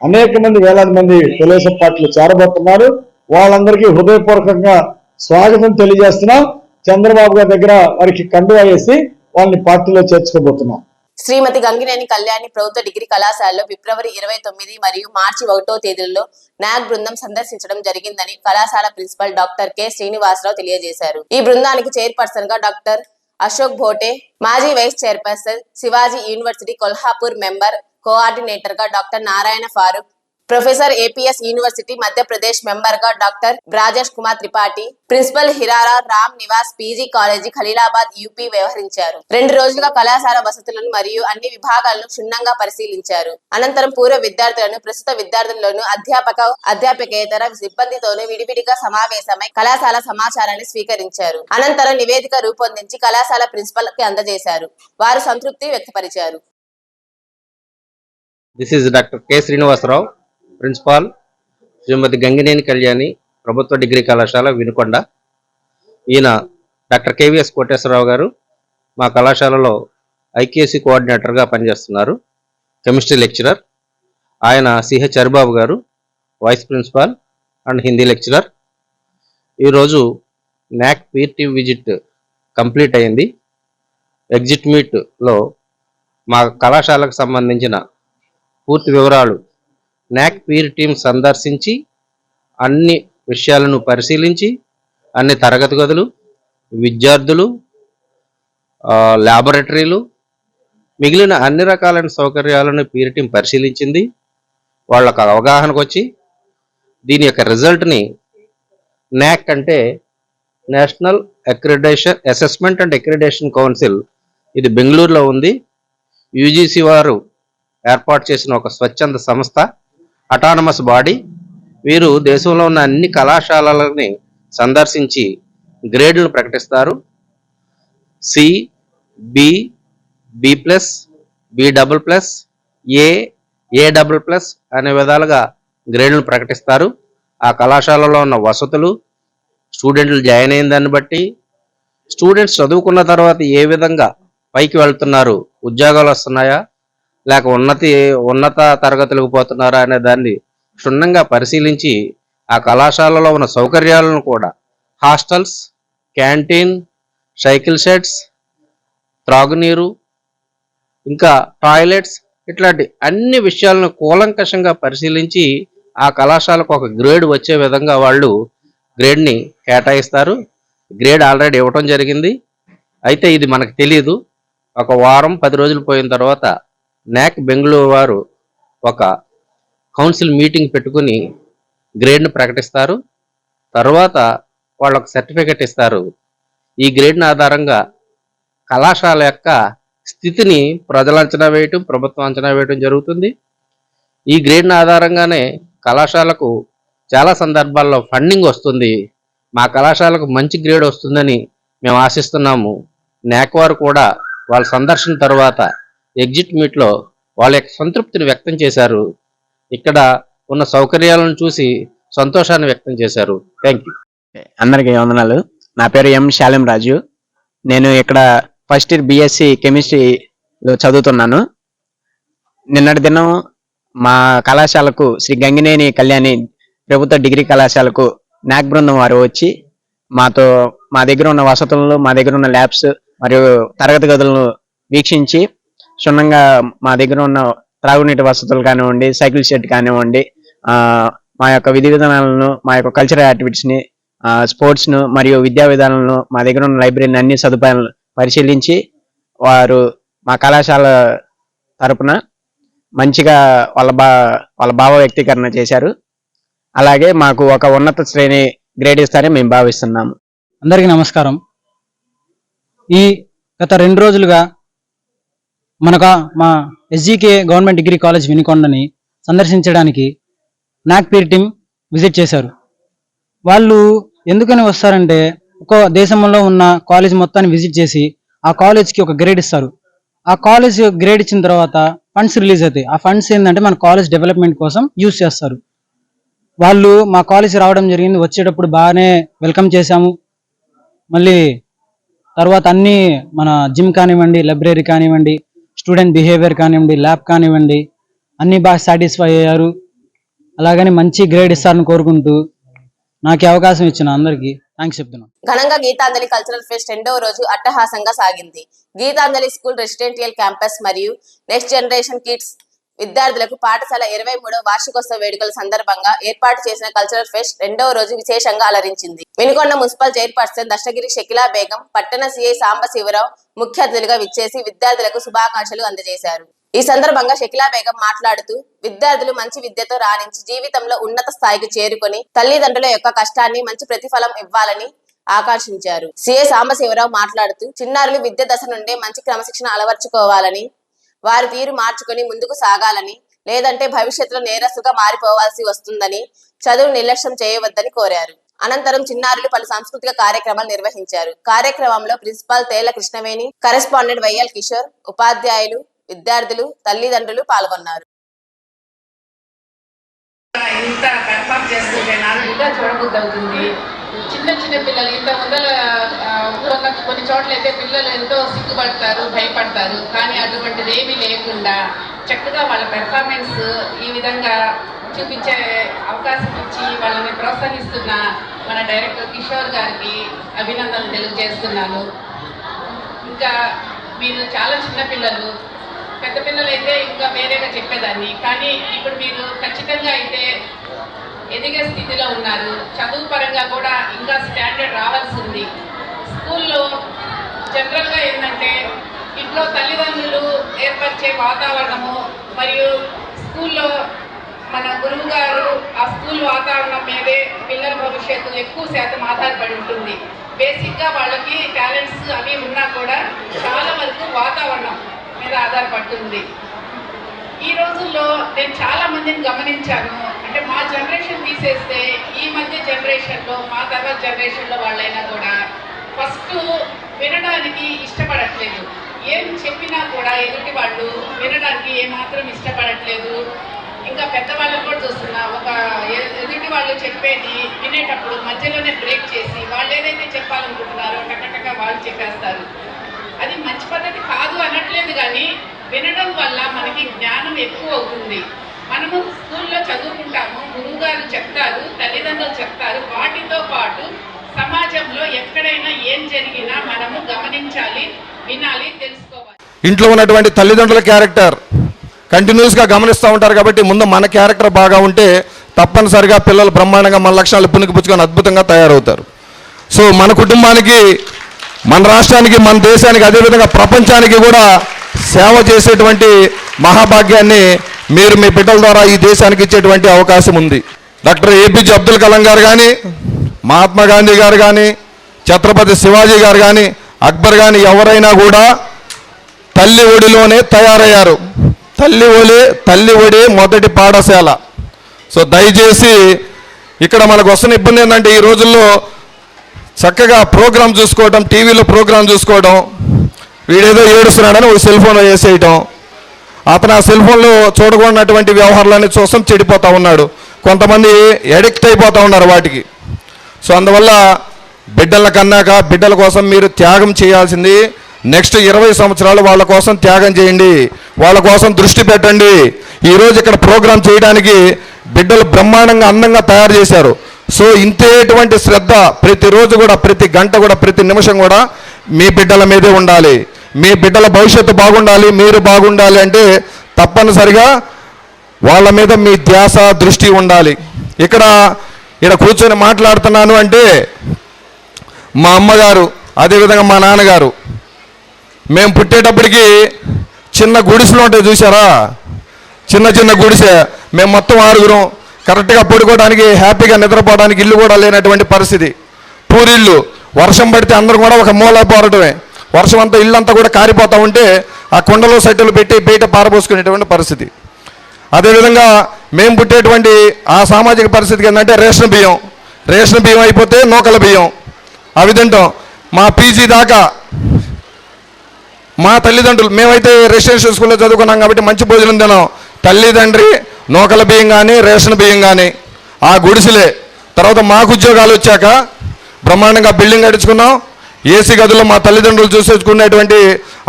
అనేక మంది, వేలాది మంది తెలుగుదేశం పార్టీలో చేరబోతున్నారు. వాళ్ళందరికీ హృదయపూర్వకంగా స్వాగతం తెలియజేస్తున్నాం. చంద్రబాబు గారి దగ్గర వారికి కండువా వేసి వాళ్ళని పార్టీలో చేర్చుకోబోతున్నాం. శ్రీమతి గంగినేని కళ్యాణి ప్రభుత్వ డిగ్రీ కళాశాలలో ఫిబ్రవరి 29 మరియు మార్చి 1వ తేదీలలో నాగ్ బృందం సందర్శించడం జరిగిందని కళాశాల ప్రిన్సిపల్ డాక్టర్ కె శ్రీనివాసరావు తెలియజేశారు. ఈ బృందానికి చైర్పర్సన్ గా డాక్టర్ అశోక్ భోటే, మాజీ vice chairperson, Shivaji university Kolhapur member, coordinator గా doctor Narayana Farooq, professor APS university Madhya Pradesh member గా doctor Rajesh Kumar Tripathi, principal Hirara Ram Niwas PG college Khalilabad UP వ్యవహరించారు. 2 రోజులుగా కళాశాల వసతులను మరియు అన్ని విభాగాలను క్షుణ్ణంగా పరిశీలించారు. అనంతరం పూర్వ విద్యార్థులను, ప్రస్తుత విద్యార్థులను, అధ్యాపకేతర సిబ్బందితోనూ విడివిడిగా సమావేశమై కళాశాల సమాచారాన్ని స్వీకరించారు. అనంతరం నివేదిక రూపొందించి కళాశాల ప్రిన్సిపల్ కి అందజేశారు. వారు సంతృప్తి వ్యక్తపరిచారు. This is Dr. K. Srinivasarao, principal Srimati Gangineni Kalyani ప్రభుత్వ డిగ్రీ కళాశాల వినుకొండ. ఈయన డాక్టర్ కేవీఎస్ కోటేశ్వరరావు గారు మా కళాశాలలో ఐకేసీ కోఆర్డినేటర్గా పనిచేస్తున్నారు, కెమిస్ట్రీ లెక్చరర్. ఆయన సిహెచ్ హరిబాబు గారు vice principal and Hindi lecturer. ఈరోజు NAAC peer team visit complete అయింది. ఎగ్జిట్ మీట్లో మా కళాశాలకు సంబంధించిన పూర్తి వివరాలు నాక్ పీర్ టీం సందర్శించి అన్ని విషయాలను పరిశీలించి అన్ని తరగతి గదులు, విద్యార్థులు, ల్యాబొరేటరీలు, మిగిలిన అన్ని రకాలైన సౌకర్యాలను పీర్ టీం పరిశీలించింది. వాళ్ళకు అవగాహనకు వచ్చి దీని యొక్క రిజల్ట్ని నాక్ అంటే national assessment and accreditation council, ఇది బెంగళూరులో ఉంది. యూజీసీ వారు ఏర్పాటు చేసిన ఒక స్వచ్ఛంద సంస్థ, అటానమస్ బాడీ. వీరు దేశంలో ఉన్న అన్ని కళాశాలలని సందర్శించి గ్రేడ్లను ప్రకటిస్తారు. C, B, B plus, B double plus, A double plus అనే విధాలుగా గ్రేడ్లను ప్రకటిస్తారు. ఆ కళాశాలలో ఉన్న వసతులు, స్టూడెంట్లు జాయిన్ అయిన దాన్ని బట్టి, స్టూడెంట్స్ చదువుకున్న తర్వాత ఏ విధంగా పైకి వెళ్తున్నారు, ఉద్యోగాలు వస్తున్నాయా లేక ఉన్నత తరగతులకు పోతున్నారా అనే దాన్ని క్షుణ్ణంగా పరిశీలించి ఆ కళాశాలలో ఉన్న సౌకర్యాలను కూడా, హాస్టల్స్, క్యాంటీన్, సైకిల్ షెడ్స్, త్రాగునీరు, ఇంకా టాయిలెట్స్, ఇట్లాంటి అన్ని విషయాలను కూలంకషంగా పరిశీలించి ఆ కళాశాలకు ఒక గ్రేడ్ వచ్చే విధంగా వాళ్ళు గ్రేడ్ని కేటాయిస్తారు. గ్రేడ్ ఆల్రెడీ ఇవ్వటం జరిగింది. అయితే ఇది మనకు తెలియదు. ఒక వారం 10 రోజులు పోయిన తర్వాత నాక్ బెంగళూరు వారు ఒక కౌన్సిల్ మీటింగ్ పెట్టుకుని గ్రేడ్ని ప్రకటిస్తారు. తర్వాత వాళ్ళకు సర్టిఫికెట్ ఇస్తారు. ఈ గ్రేడ్ని ఆధారంగా కళాశాల యొక్క స్థితిని ప్రజలు అంచనా వేయటం, ప్రభుత్వం అంచనా వేయటం జరుగుతుంది. ఈ గ్రేడ్ని ఆధారంగానే కళాశాలకు చాలా సందర్భాల్లో ఫండింగ్ వస్తుంది. మా కళాశాలకు మంచి గ్రేడ్ వస్తుందని మేము ఆశిస్తున్నాము. నాక్ వారు కూడా వాళ్ళ సందర్శన తర్వాత ఎగ్జిట్ మీట్లో వాళ్ళ యొక్క సంతృప్తిని వ్యక్తం చేశారు. ఇక్కడ ఉన్న సౌకర్యాలను చూసి సంతోషాన్ని వ్యక్తం చేశారు. Thank you. అందరికీ వందనాలు. నా పేరు ఎం శాలిం రాజు. నేను ఇక్కడ ఫస్ట్ ఇయర్ బిఎస్సి కెమిస్ట్రీలో చదువుతున్నాను. నిన్నటి దినం మా కళాశాలకు శ్రీ గంగినేని కళ్యాణి ప్రభుత్వ డిగ్రీ కళాశాలకు నాక్ బృందం వారు వచ్చి మా దగ్గర ఉన్న వసతులను, మా దగ్గర ఉన్న ల్యాబ్స్ మరియు తరగతి గదులను వీక్షించి క్షుణ్ణంగా మా దగ్గర ఉన్న త్రాగునీటి వసతులు కానివ్వండి, సైకిల్ షెడ్ కానివ్వండి, మా యొక్క విధి విధానాలను, మా యొక్క కల్చరల్ యాక్టివిటీస్ని, స్పోర్ట్స్ను మరియు విద్యా విధానాలను, మా దగ్గర ఉన్న లైబ్రరీని అన్ని సదుపాయాలను పరిశీలించి వారు మా కళాశాల తరపున మంచిగా వాళ్ళ భావ వ్యక్తీకరణ చేశారు. అలాగే మాకు ఒక ఉన్నత శ్రేణి గ్రేడ్ ఇస్తారని మేము భావిస్తున్నాము. అందరికీ నమస్కారం. ఈ గత 2 రోజులుగా మా ఎస్జీకే గవర్నమెంట్ డిగ్రీ కాలేజ్ వినుకొండని సందర్శించడానికి నాక్ పీర్ టీమ్ విజిట్ చేశారు. వాళ్ళు ఎందుకని వస్తారంటే, ఒక దేశంలో ఉన్న కాలేజ్ మొత్తాన్ని విజిట్ చేసి ఆ కాలేజ్కి ఒక గ్రేడ్ ఇస్తారు. ఆ కాలేజ్ గ్రేడ్ ఇచ్చిన తర్వాత ఫండ్స్ రిలీజ్ అవుతాయి. ఆ ఫండ్స్ ఏంటంటే మన కాలేజ్ డెవలప్మెంట్ కోసం యూజ్ చేస్తారు. వాళ్ళు మా కాలేజ్ రావడం జరిగింది. వచ్చేటప్పుడు బాగానే వెల్కమ్ చేశాము. మళ్ళీ తర్వాత అన్ని మన జిమ్ కానివ్వండి, లైబ్రరీ కానివ్వండి, స్టూడెంట్ బిహేవియర్ కానివ్వండి, ల్యాబ్ కానివ్వండి, అన్ని బాగా సాటిస్ఫై అయ్యారు. అలాగని మంచి గ్రేడ్ ఇస్తారని కోరుకుంటూ నాకు అవకాశం ఇచ్చిన అందరికీ థ్యాంక్స్ చెప్తున్నాను. ఘనంగా గీతాంజలి కల్చరల్ ఫెస్ట్ 2వ రోజు అట్టహాసంగా సాగింది. గీతాంజలి స్కూల్ రెసిడెన్షియల్ క్యాంపస్ మరియు నెక్స్ట్ జనరేషన్ కిడ్స్ విద్యార్థులకు పాఠశాల 23వ వార్షికోత్సవ వేడుకల సందర్భంగా ఏర్పాటు చేసిన కల్చరల్ ఫెస్ట్ 2వ రోజు విశేషంగా అలరించింది. వినుకొండ మున్సిపల్ చైర్పర్సన్ దశగిరి షకిలా బేగం, పట్టణ సిఐ సాంబశివరావు ముఖ్య అతిథులుగా విచ్చేసి విద్యార్థులకు శుభాకాంక్షలు అందజేశారు. ఈ సందర్భంగా షకిలా బేగం మాట్లాడుతూ విద్యార్థులు మంచి విద్యతో రాణించి జీవితంలో ఉన్నత స్థాయికి చేరుకొని తల్లిదండ్రుల యొక్క కష్టాన్ని మంచి ప్రతిఫలం ఇవ్వాలని ఆకాంక్షించారు. సిఐ సాంబశివరావు మాట్లాడుతూ చిన్నారులు విద్య దశ నుండే మంచి క్రమశిక్షణ అలవర్చుకోవాలని, వారి తీరు మార్చుకొని ముందుకు సాగాలని, లేదంటే భవిష్యత్తులో నేరస్తుగా మారిపోవాల్సి వస్తుందని, చదువు నిర్లక్ష్యం చేయవద్దని కోరారు. అనంతరం చిన్నారులు పలు సాంస్కృతిక కార్యక్రమాలు నిర్వహించారు. కార్యక్రమంలో principal Thella Krishnaveni, correspondent YL Kishore, ఉపాధ్యాయులు, విద్యార్థులు, తల్లిదండ్రులు పాల్గొన్నారు. ఇంత పెర్ఫామ్ చేస్తుంటే నాకు ఇంకా చూడబుద్ధి అవుతుంది. చిన్న చిన్న పిల్లలు ఇంత ముందర కొన్ని చోట్ల అయితే పిల్లలు ఎంతో సిగ్గుపడతారు, భయపడతారు. కానీ అటువంటిది ఏమీ లేకుండా చక్కగా వాళ్ళ పెర్ఫార్మెన్స్ ఈ విధంగా చూపించే అవకాశం ఇచ్చి వాళ్ళని ప్రోత్సహిస్తున్న మన డైరెక్టర్ కిషోర్ గారికి అభినందనలు తెలియజేస్తున్నాను. ఇంకా మీరు చాలా చిన్న పిల్లలు, పెద్ద పిల్లలు అయితే ఇంకా వేరేగా చెప్పేదాన్ని, కానీ ఇప్పుడు మీరు ఖచ్చితంగా అయితే ఎదిగే స్థితిలో ఉన్నారు. చదువు పరంగా కూడా ఇంకా స్టాండర్డ్ రావాల్సి ఉంది. స్కూల్లో జనరల్గా ఏంటంటే ఇంట్లో తల్లిదండ్రులు ఏర్పరిచే వాతావరణము మరియు స్కూల్లో మన గురువు గారు ఆ స్కూల్ వాతావరణం మీదే పిల్లల భవిష్యత్తు ఎక్కువ శాతం ఆధారపడి ఉంటుంది. బేసిక్గా వాళ్ళకి టాలెంట్స్ అవి ఉన్నా కూడా చాలా వరకు వాతావరణం మీద ఆధారపడుతుంది. ఈ రోజుల్లో నేను చాలా మందిని గమనించాను. అంటే మా జనరేషన్ తీసేస్తే ఈ మధ్య జనరేషన్లో, మా తర్వాత జనరేషన్లో వాళ్ళైనా కూడా ఫస్ట్ వినడానికి ఇష్టపడట్లేదు. ఏం చెప్పినా కూడా ఎదుటి వాళ్ళు వినడానికి ఏమాత్రం ఇష్టపడట్లేదు. ఇంకా పెద్దవాళ్ళని కూడా చూస్తున్నా, ఒక ఎదుటి వాళ్ళు చెప్పేది వినేటప్పుడు మధ్యలోనే బ్రేక్ చేసి వాళ్ళు ఏదైతే చెప్పాలనుకుంటున్నారో టకటక వాళ్ళు చెప్పేస్తారు. అది మంచి పద్ధతి కాదు అనట్లేదు, కానీ వినడం వల్ల మనకి జ్ఞానం ఎక్కువ అవుతుంది. మనము స్కూల్లో చదువుకుంటాము, గురువు గారు చెప్తారు, తల్లిదండ్రులు చెప్తారు. వాటితో పాటు సమాజంలో ఎక్కడైనా ఏం జరిగినా మనము గమనించాలి, వినాలి, తెలుసుకోవాలి. ఇంట్లో ఉన్నటువంటి తల్లిదండ్రుల క్యారెక్టర్ కంటిన్యూస్గా గమనిస్తూ ఉంటారు కాబట్టి ముందు మన క్యారెక్టర్ బాగా ఉంటే తప్పనిసరిగా పిల్లలు బ్రహ్మాండంగా మన లక్షణాలు పుణికిపుచ్చుకొని అద్భుతంగా తయారవుతారు. సో మన కుటుంబానికి, మన రాష్ట్రానికి, మన దేశానికి, అదేవిధంగా ప్రపంచానికి కూడా సేవ చేసేటువంటి మహాభాగ్యాన్ని మీరు మీ బిడ్డల ద్వారా ఈ దేశానికి ఇచ్చేటువంటి అవకాశం ఉంది. డాక్టర్ ఏపీజే అబ్దుల్ కలాం గారు కానీ, మహాత్మా గాంధీ గారు కానీ, ఛత్రపతి శివాజీ గారు కానీ, అక్బర్ కానీ ఎవరైనా కూడా తల్లి ఒడిలోనే తయారయ్యారు. తల్లి ఒడి మొదటి పాఠశాల. సో దయచేసి ఇక్కడ మనకు వస్తున్న ఇబ్బంది ఏంటంటే ఈ రోజుల్లో చక్కగా ప్రోగ్రామ్ చూసుకోవడం, టీవీలో ప్రోగ్రామ్ చూసుకోవడం, వీడేదో ఏడుస్తున్నాడని ఒక సెల్ ఫోన్ వేసేయటం, అతను ఆ సెల్ ఫోన్లో చూడకూడనటువంటి వ్యవహారాలన్నీ చూస్తాం చెడిపోతూ ఉన్నాడు. కొంతమంది ఎడిక్ట్ అయిపోతూ ఉన్నారు వాటికి. సో అందువల్ల బిడ్డల కన్నాక బిడ్డల కోసం మీరు త్యాగం చేయాల్సింది నెక్స్ట్ 20 సంవత్సరాలు వాళ్ళ కోసం త్యాగం చేయండి, వాళ్ళ కోసం దృష్టి పెట్టండి. ఈరోజు ఇక్కడ ప్రోగ్రాం చేయడానికి బిడ్డలు బ్రహ్మాండంగా అందంగా తయారు చేశారు. సో ఇంతేటువంటి శ్రద్ధ ప్రతిరోజు కూడా, ప్రతి గంట కూడా, ప్రతి నిమిషం కూడా మీ బిడ్డల మీదే ఉండాలి. మీ బిడ్డల భవిష్యత్తు బాగుండాలి, మీరు బాగుండాలి అంటే తప్పనిసరిగా వాళ్ళ మీద మీ ధ్యాస, దృష్టి ఉండాలి. ఇక్కడ కూర్చొని మాట్లాడుతున్నాను అంటే మా అమ్మగారు, అదేవిధంగా మా నాన్నగారు, మేము పుట్టేటప్పటికి చిన్న గుడిసెలు ఉంటాయి చూసారా, చిన్న గుడిసె. మేము మొత్తం 6గురం కరెక్ట్గా పడుకోవడానికి, హ్యాపీగా నిద్రపోవడానికి ఇల్లు కూడా లేనటువంటి పరిస్థితి. పూరిళ్ళు, వర్షం పడితే అందరూ కూడా ఒక మూల పోరటమే. వర్షం అంతా ఇల్లంతా కూడా కారిపోతూ ఉంటే ఆ కుండలో సెట్టులు పెట్టి బయట పారబోసుకునేటువంటి పరిస్థితి. అదేవిధంగా మేము పుట్టేటువంటి ఆ సామాజిక పరిస్థితికి ఏంటంటే రేషన్ బియ్యం అయిపోతే నూకల బియ్యం అవి తింటాం. మా పీజీ దాకా మా తల్లిదండ్రులు, మేమైతే రెసిడెన్షియల్ స్కూల్లో చదువుకున్నాం కాబట్టి మంచి భోజనం తినాం. తల్లిదండ్రి నూకల బియ్యం కానీ, రేషన్ బియ్యం కానీ, ఆ గుడిసెలే. తర్వాత మాకు ఉద్యోగాలు వచ్చాక బ్రహ్మాండంగా బిల్డింగ్ కట్టించుకున్నాం. ఏసీ గదుల్లో మా తల్లిదండ్రులు చూసేసుకునేటువంటి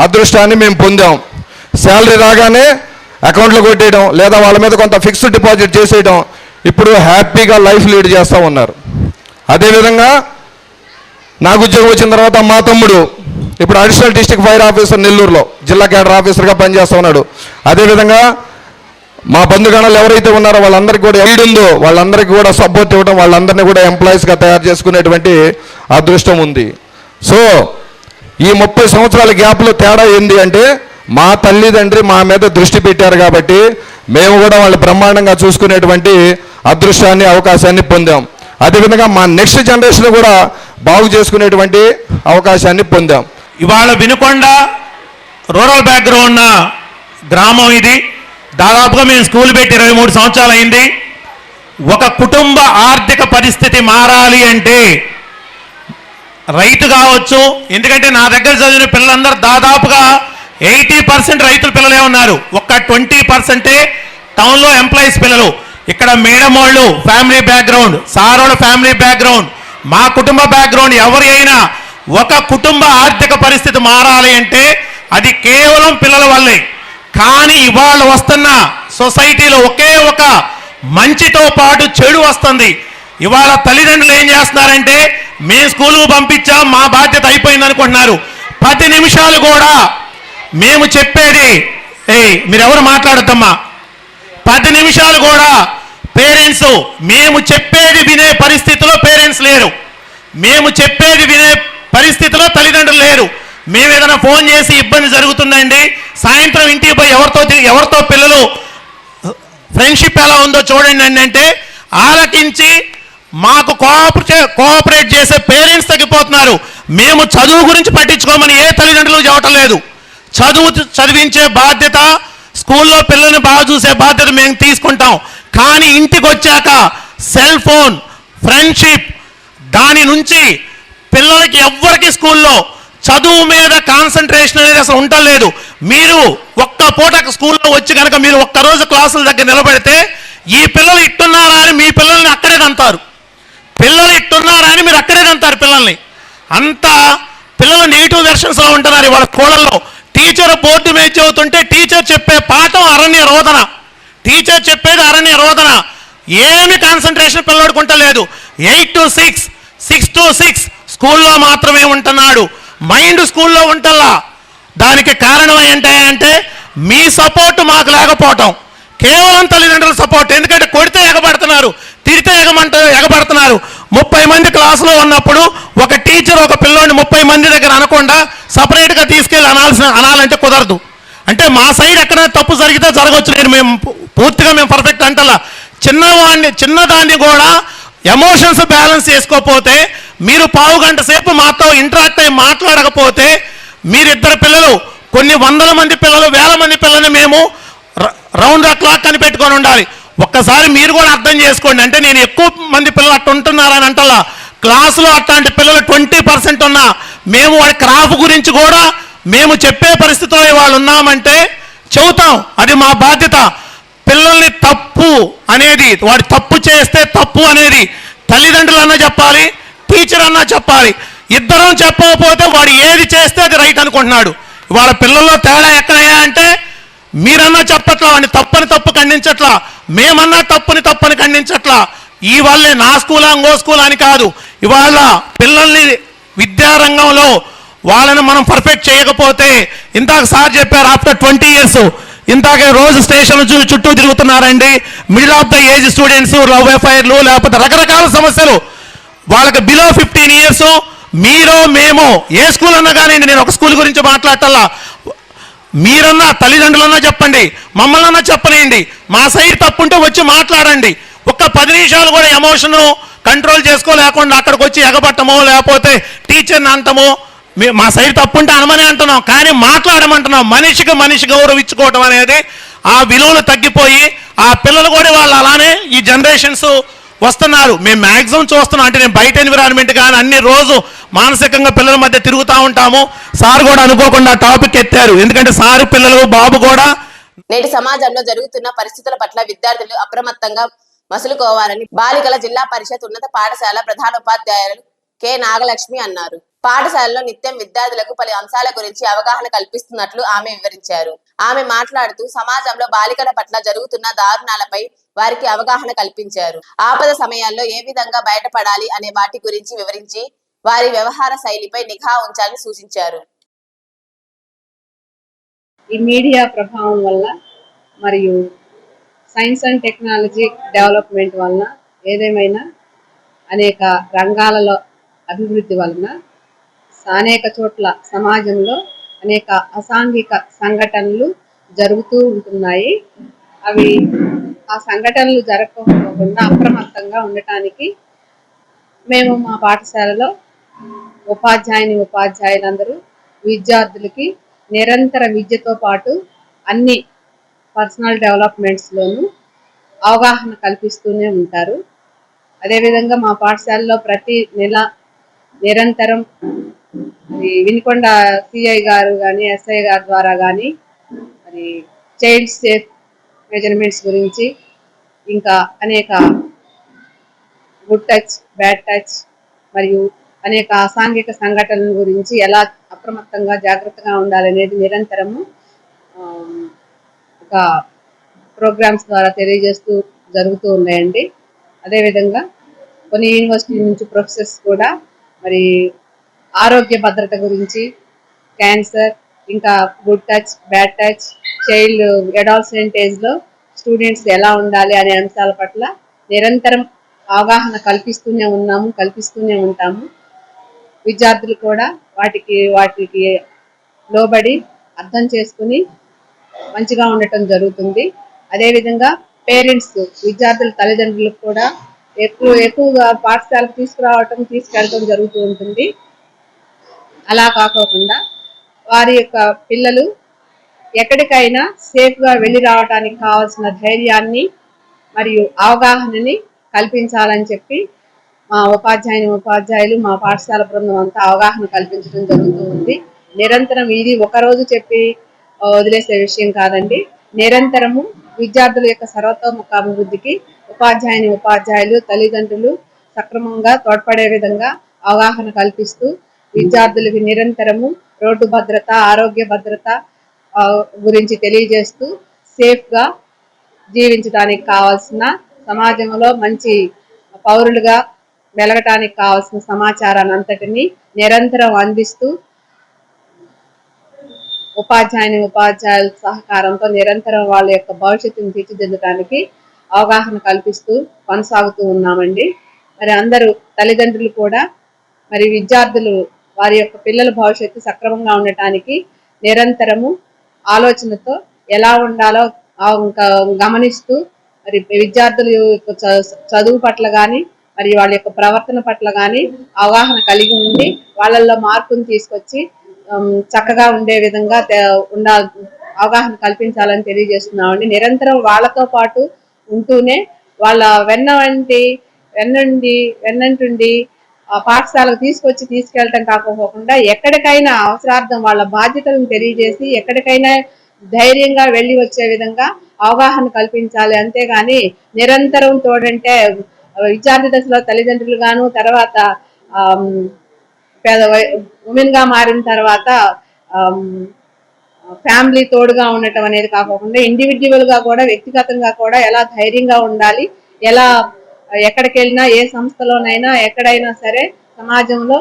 అదృష్టాన్ని మేము పొందాం. శాలరీ రాగానే అకౌంట్లో కొట్టేయడం, లేదా వాళ్ళ మీద కొంత ఫిక్స్డ్ డిపాజిట్ చేసేయడం. ఇప్పుడు హ్యాపీగా లైఫ్ లీడ్ చేస్తూ ఉన్నారు. అదేవిధంగా నాకు ఉద్యోగం వచ్చిన తర్వాత మా తమ్ముడు ఇప్పుడు అడిషనల్ డిస్ట్రిక్ట్ ఫైర్ ఆఫీసర్ నెల్లూరులో జిల్లా కేడర్ ఆఫీసర్గా పనిచేస్తూ ఉన్నాడు. అదేవిధంగా మా బంధుగణాలు ఎవరైతే ఉన్నారో వాళ్ళందరికీ కూడా లీడ్ ఉందో వాళ్ళందరికీ కూడా సపోర్ట్ ఇవ్వడం, వాళ్ళందరినీ కూడా ఎంప్లాయీస్గా తయారు చేసుకునేటువంటి అదృష్టం ఉంది. సో ఈ 30 సంవత్సరాల గ్యాప్లో తేడా ఏంది అంటే మా తల్లిదండ్రి మా మీద దృష్టి పెట్టారు కాబట్టి మేము కూడా వాళ్ళు బ్రహ్మాండంగా చూసుకునేటువంటి అదృష్టాన్ని అవకాశాన్ని పొందాం. అదేవిధంగా మా నెక్స్ట్ జనరేషన్ కూడా బాగు చేసుకునేటువంటి అవకాశాన్ని పొందాం. ఇవాళ వినుకొండ రూరల్ బ్యాక్గ్రౌండ్ ఉన్న గ్రామం ఇది. దాదాపుగా మేము స్కూల్ పెట్టి 23 సంవత్సరాలు అయింది. ఒక కుటుంబ ఆర్థిక పరిస్థితి మారాలి అంటే రైతు కావచ్చు, ఎందుకంటే నా దగ్గర చదివిన పిల్లలందరూ దాదాపుగా 80% రైతుల పిల్లలే ఉన్నారు. ఒక్క 20% టౌన్లో ఎంప్లాయీస్ పిల్లలు. ఇక్కడ మేడం వాళ్ళు ఫ్యామిలీ బ్యాక్గ్రౌండ్, సార్ వాళ్ళ ఫ్యామిలీ బ్యాక్గ్రౌండ్, మా కుటుంబ బ్యాక్గ్రౌండ్, ఎవరి అయినా ఒక కుటుంబ ఆర్థిక పరిస్థితి మారాలి అంటే అది కేవలం పిల్లల వల్లే. కానీ ఇవాళ వస్తున్న సొసైటీలో ఒకే ఒక మంచితో పాటు చెడు వస్తుంది. ఇవాళ తల్లిదండ్రులు ఏం చేస్తున్నారంటే మేము స్కూలుకు పంపించాం, మా బాధ్యత అయిపోయింది అనుకుంటున్నారు. 10 నిమిషాలు కూడా మేము చెప్పేది మీరెవరు మాట్లాడద్దమ్మా. 10 నిమిషాలు కూడా పేరెంట్స్ మేము చెప్పేది వినే పరిస్థితిలో పేరెంట్స్ లేరు. మేము చెప్పేది వినే పరిస్థితిలో తల్లిదండ్రులు లేరు. మేము ఏదైనా ఫోన్ చేసి ఇబ్బంది జరుగుతుందండి, సాయంత్రం ఇంటికి పోయి ఎవరితో పిల్లలు ఫ్రెండ్షిప్ ఎలా ఉందో చూడండి అండి అంటే ఆలకించి మాకు కోఆపరేట్ చేసే పేరెంట్స్ తగ్గిపోతున్నారు. మేము చదువు గురించి పట్టించుకోమని ఏ తల్లిదండ్రులు చెప్పటం లేదు. చదివించే బాధ్యత, స్కూల్లో పిల్లల్ని బాగా చూసే బాధ్యత మేము తీసుకుంటాం. కానీ ఇంటికి వచ్చాక సెల్ ఫోన్, ఫ్రెండ్షిప్, దాని నుంచి పిల్లలకి ఎవ్వరికి స్కూల్లో చదువు మీద కాన్సన్ట్రేషన్ అనేది అసలు ఉండలేదు. మీరు ఒక్క పూట స్కూల్లో వచ్చి కనుక మీరు ఒక్కరోజు క్లాసుల దగ్గర నిలబడితే ఈ పిల్లలు ఇట్టున్నారా అని మీ పిల్లల్ని అక్కడే తంతారు. పిల్లలు ఇట్టున్నారా అని మీరు అక్కడే తంతారు పిల్లల్ని. అంతా పిల్లలు నెగిటివ్ వెర్షన్స్లో ఉంటున్నారు. వాళ్ళ స్కూళ్ళల్లో టీచర్ బోర్డు మీద చదువుతుంటే టీచర్ చెప్పే పాఠం అరణ్య రోదన, టీచర్ చెప్పేది అరణ్య రోదన. ఏమి కాన్సన్ట్రేషన్ పిల్లడికి ఉండలేదు. 8 to 6, 6 to 6 స్కూల్లో మాత్రమే ఉంటున్నాడు. మైండ్ స్కూల్లో ఉంటల్లా. దానికి కారణం ఏంటంటే మీ సపోర్ట్ మాకు లేకపోవటం, కేవలం తల్లిదండ్రుల సపోర్ట్. ఎందుకంటే కొడితే ఎగబడుతున్నారు, తిరిగితే ఎగబడుతున్నారు. 30 మంది క్లాసులో ఉన్నప్పుడు ఒక టీచర్ ఒక పిల్లోని 30 మంది దగ్గర అనకుండా సపరేట్గా తీసుకెళ్ళి అనాలంటే కుదరదు. అంటే మా సైడ్ ఎక్కడైనా తప్పు జరిగితే జరగవచ్చు. మేము పూర్తిగా పర్ఫెక్ట్ అంటలా. చిన్నదాన్ని కూడా ఎమోషన్స్ బ్యాలెన్స్ చేసుకోకపోతే, మీరు పావు గంట సేపు మాతో ఇంటరాక్ట్ అయ్యి మాట్లాడకపోతే, మీరిద్దరు పిల్లలు, కొన్ని 100 మంది పిల్లలు, 1000 మంది పిల్లల్ని మేము రౌండ్ ద క్లాక్ అని పెట్టుకొని ఉండాలి. ఒక్కసారి మీరు కూడా అర్థం చేసుకోండి. అంటే నేను ఎక్కువ మంది పిల్లలు అట్టు ఉంటున్నారని అంటలా. క్లాసులో అట్లాంటి పిల్లలు 20% ఉన్నా మేము వాడి క్రాఫ్ గురించి కూడా మేము చెప్పే పరిస్థితిలో వాళ్ళు ఉన్నామంటే చెబుతాం. అది మా బాధ్యత. పిల్లల్ని తప్పు అనేది, వాడు తప్పు చేస్తే తప్పు అనేది తల్లిదండ్రులు అన్నా చెప్పాలి, టీచర్ అన్నా చెప్పాలి. ఇద్దరం చెప్పకపోతే వాడు ఏది చేస్తే అది రైట్ అనుకుంటున్నాడు. వాళ్ళ పిల్లల్లో తేడా ఎక్కడయ్యా అంటే మీరన్నా చెప్పట్లా, వాడిని తప్పు ఖండించట్లా, మేమన్నా తప్పుని ఖండించట్లా. ఈ వాళ్ళే నా స్కూలా ఇంకో స్కూల్ అని కాదు. ఇవాళ పిల్లల్ని విద్యారంగంలో వాళ్ళని మనం పర్ఫెక్ట్ చేయకపోతే, ఇందాక సార్ చెప్పారు ఆఫ్టర్ 20 years, ఇందాక రోజు స్టేషన్ చుట్టూ తిరుగుతున్నారండి. Middle of the age students, love అఫైర్లు, లేకపోతే రకరకాల సమస్యలు. వాళ్ళకి బిలో 15 years మీరో మేమో ఏ స్కూల్ అన్నా కానీ, నేను ఒక స్కూల్ గురించి మాట్లాడటల్లా, మీరన్నా తల్లిదండ్రులన్నా చెప్పండి, మమ్మల్ని అన్నా చెప్పలేండి. మా సైడ్ తప్పుంటే వచ్చి మాట్లాడండి. ఒక్క 10 నిమిషాలు కూడా ఎమోషన్ కంట్రోల్ చేసుకోలేకుండా అక్కడికి వచ్చి ఎగబట్టమో లేకపోతే టీచర్ని అంటమో, మా సైడ్ తప్పుంటే అనమని అంటున్నాం, కానీ మాట్లాడమంటున్నాం. మనిషి గౌరవించుకోవటం అనేది ఆ విలువలు తగ్గిపోయి ఆ పిల్లలు కూడా వాళ్ళు అలానే ఈ జనరేషన్స్ వస్తున్నారు. మేము మ్యాక్సిమం చూస్తున్నాం. అంటే నేను బయట ఎన్విరాన్మెంట్ కానీ అన్ని రోజు మానసికంగా పిల్లల మధ్య తిరుగుతూ ఉంటాము. సార్ కూడా అనుకోకుండా టాపిక్ ఎత్తారు. ఎందుకంటే సారు పిల్లలు బాబు కూడా నేటి సమాజంలో జరుగుతున్న పరిస్థితుల పట్ల విద్యార్థులు అప్రమత్తంగా మసులుకోవాలని బాలికల జిల్లా పరిషత్ ఉన్నత పాఠశాల ప్రధానోపాధ్యాయులు కె నాగలక్ష్మి అన్నారు. పాఠశాలలో నిత్యం విద్యార్థులకు పలు అంశాల గురించి అవగాహన కల్పిస్తున్నట్లు ఆమె వివరించారు. ఆమె మాట్లాడుతూ సమాజంలో బాలికల పట్ల జరుగుతున్న దారుణాలపై వారికి అవగాహన కల్పించారు. ఆపద సమయాల్లో ఏ విధంగా బయటపడాలి అనే వాటి గురించి వివరించి వారి వ్యవహార శైలిపై నిఘా ఉంచాలని సూచించారు. ఈ మీడియా ప్రభావం వల్ల మరియు సైన్స్ అండ్ టెక్నాలజీ డెవలప్మెంట్ వలన ఏదేమైనా అనేక రంగాలలో అభివృద్ధి వలన అనేక చోట్ల సమాజంలో అనేక అసాంఘిక సంఘటనలు జరుగుతూ ఉంటున్నాయి. ఆ సంఘటనలు జరగకుండా అప్రమత్తంగా ఉండటానికి మేము మా పాఠశాలలో ఉపాధ్యాయులందరూ విద్యార్థులకి నిరంతర విద్యతో పాటు అన్ని పర్సనల్ డెవలప్మెంట్స్లోనూ అవగాహన కల్పిస్తూనే ఉంటారు. అదేవిధంగా మా పాఠశాలలో ప్రతి నెల నిరంతరం వినుకొండ సిఐ గారు కానీ ఎస్ఐ గారి ద్వారా కానీ మరి చైల్డ్ సేఫ్ మెజర్మెంట్స్ గురించి ఇంకా అనేక గుడ్ టచ్ బ్యాడ్ టచ్ మరియు అనేక అసాంఘిక సంఘటనల గురించి ఎలా అప్రమత్తంగా జాగ్రత్తగా ఉండాలనేది నిరంతరము ఒక ప్రోగ్రామ్స్ ద్వారా తెలియజేస్తూ జరుగుతూ ఉన్నాయండి. అదేవిధంగా కొన్ని యూనివర్సిటీ నుంచి ప్రొఫెసర్స్ కూడా మరి ఆరోగ్య భద్రత గురించి, క్యాన్సర్, ఇంకా good touch bad touch, child adolescent ఏజ్లో స్టూడెంట్స్ ఎలా ఉండాలి అనే అంశాల పట్ల నిరంతరం అవగాహన కల్పిస్తూనే ఉంటాము. విద్యార్థులు కూడా వాటికి లోబడి అర్థం చేసుకుని మంచిగా ఉండటం జరుగుతుంది. అదేవిధంగా పేరెంట్స్ విద్యార్థుల తల్లిదండ్రులకు కూడా ఎక్కువగా పాఠశాలకు తీసుకెళ్ళటం జరుగుతూ ఉంటుంది. అలా కాకోకుండా వారి యొక్క పిల్లలు ఎక్కడికైనా సేఫ్గా వెళ్ళి రావడానికి కావాల్సిన ధైర్యాన్ని మరియు అవగాహనని కల్పించాలని చెప్పి మా ఉపాధ్యాయులు మా పాఠశాల బృందం అంతా అవగాహన కల్పించడం జరుగుతూ ఉంది. నిరంతరం ఇది ఒకరోజు చెప్పి వదిలేసే విషయం కాదండి. నిరంతరము విద్యార్థుల యొక్క సర్వతోముఖ అభివృద్ధికి ఉపాధ్యాయులు తల్లిదండ్రులు సక్రమంగా తోడ్పడే విధంగా అవగాహన కల్పిస్తూ విద్యార్థులకి నిరంతరము రోడ్డు భద్రత, ఆరోగ్య భద్రత గురించి తెలియజేస్తూ సేఫ్గా జీవించడానికి కావాల్సిన, సమాజంలో మంచి పౌరులుగా వెలగటానికి కావాల్సిన సమాచారాన్ని అంతటిని నిరంతరం అందిస్తూ ఉపాధ్యాయుల సహకారంతో నిరంతరం వాళ్ళ యొక్క భవిష్యత్తును తీర్చిదిద్దడానికి అవగాహన కల్పిస్తూ కొనసాగుతూ ఉన్నామండి. మరి అందరూ తల్లిదండ్రులు కూడా మరి విద్యార్థులు వారి యొక్క పిల్లల భవిష్యత్తు సక్రమంగా ఉండటానికి నిరంతరము ఆలోచనతో ఎలా ఉండాలో గమనిస్తూ మరి విద్యార్థులు చదువు పట్ల కానీ మరి వాళ్ళ యొక్క ప్రవర్తన పట్ల కానీ అవగాహన కలిగి ఉండి వాళ్ళల్లో మార్పును తీసుకొచ్చి చక్కగా ఉండే విధంగా అవగాహన కల్పించాలని తెలియజేస్తున్నామండి. నిరంతరం వాళ్ళతో పాటు ఉంటూనే వాళ్ళ వెన్నంటుండి పాఠశాలకు తీసుకెళ్ళటం కాకపోకుండా ఎక్కడికైనా అవసరార్థం వాళ్ళ బాధ్యతలను తెలియజేసి ఎక్కడికైనా ధైర్యంగా వెళ్ళి వచ్చే విధంగా అవగాహన కల్పించాలి. అంతేగాని నిరంతరం తోడంటే విద్యార్థి దశలో తల్లిదండ్రులు గాను, తర్వాత ఉమెన్ గా మారిన తర్వాత ఫ్యామిలీ తోడుగా ఉండటం అనేది కాకుండా ఇండివిజువల్ గా కూడా వ్యక్తిగతంగా కూడా ఎలా ధైర్యంగా ఉండాలి, ఎలా ఎక్కడికి వెళ్ళినా ఏ సంస్థలోనైనా ఎక్కడైనా సరే సమాజంలో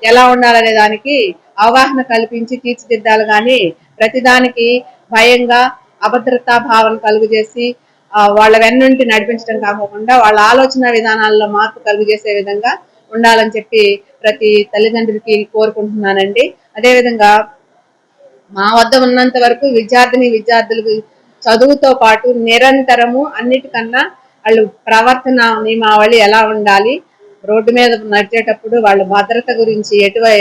ఎలా ఉండాలనే దానికి అవగాహన కల్పించి తీర్చిదిద్దాలి. కానీ ప్రతిదానికి భయంగా అభద్రతా భావన కలుగజేసి వాళ్ళ వెన్నుంటి నడిపించడం కాకుండా వాళ్ళ ఆలోచన విధానాల్లో మార్పు కలుగజేసే విధంగా ఉండాలని చెప్పి ప్రతి తల్లిదండ్రులకి కోరుకుంటున్నానండి. అదేవిధంగా మా వద్ద ఉన్నంత వరకు విద్యార్థులకు చదువుతో పాటు నిరంతరము అన్నిటికన్నా వాళ్ళు ప్రవర్తన నియమావళి ఎలా ఉండాలి, రోడ్డు మీద నడిచేటప్పుడు వాళ్ళ భద్రత గురించి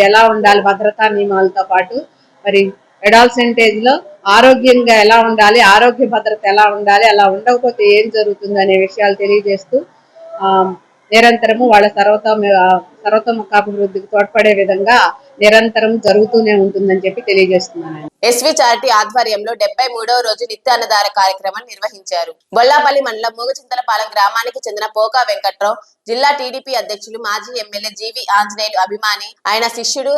ఎలా ఉండాలి, భద్రతా నియమాలతో పాటు మరి అడాలసెంట్ ఏజ్ లో ఆరోగ్యంగా ఎలా ఉండాలి, ఆరోగ్య భద్రత ఎలా ఉండాలి, అలా ఉండకపోతే ఏం జరుగుతుంది అనే విషయాలు తెలియజేస్తూ నిరంతరము వాళ్ళ సర్వతోముఖాభివృద్ధికి తోడ్పడే విధంగా నిరంతరం జరుగుతూనే ఉంటుందని చెప్పి తెలియజేస్తున్నాను. ఎస్వి చారిటీ ఆధ్వర్యంలో 73వ రోజు నిత్య అన్నదాన కార్యక్రమాన్ని నిర్వహించారు. బొల్లాపల్లి మండలం మూగచింతలపాలెం గ్రామానికి చెందిన పోకా వెంకట్రావు జిల్లా టీడీపీ అధ్యక్షులు మాజీ ఎమ్మెల్యే జీవి ఆంజనేయులు అభిమాని ఆయన శిష్యుడు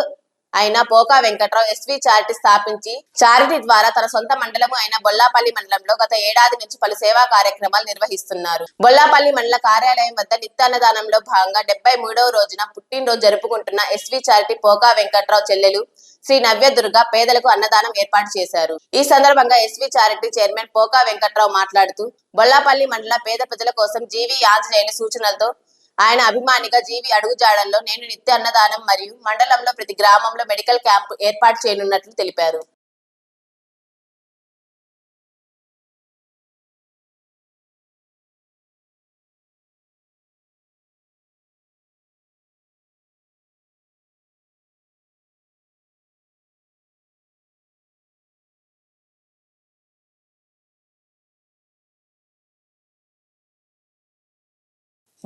అయిన పోకా వెంకట్రావు ఎస్వి చారిటీ స్థాపించి చారిటీ ద్వారా తన సొంత మండలము అయిన బొల్లాపల్లి మండలంలో గత ఏడాది నుంచి పలు సేవా కార్యక్రమాలు నిర్వహిస్తున్నారు. బొల్లాపల్లి మండల కార్యాలయం వద్ద నిత్యాన్నదానంలో భాగంగా 73వ రోజున పుట్టినరోజు జరుపుకుంటున్న ఎస్వి చారిటీ పోకా వెంకట్రావు చెల్లెలు శ్రీ నవ్యదుర్గ పేదలకు అన్నదానం ఏర్పాటు చేశారు. ఈ సందర్భంగా ఎస్వి చారిటీ చైర్మన్ పోకా వెంకట్రావు మాట్లాడుతూ బొల్లాపల్లి మండల పేద ప్రజల కోసం జీవి ఆంజనేయుల సూచనలతో ఆయన అభిమానిగా జీవి అడుగుజాడల్లో నేను నిత్య అన్నదానం మరియు మండలంలో ప్రతి గ్రామంలో మెడికల్ క్యాంపు ఏర్పాటు చేయనున్నట్లు తెలిపారు.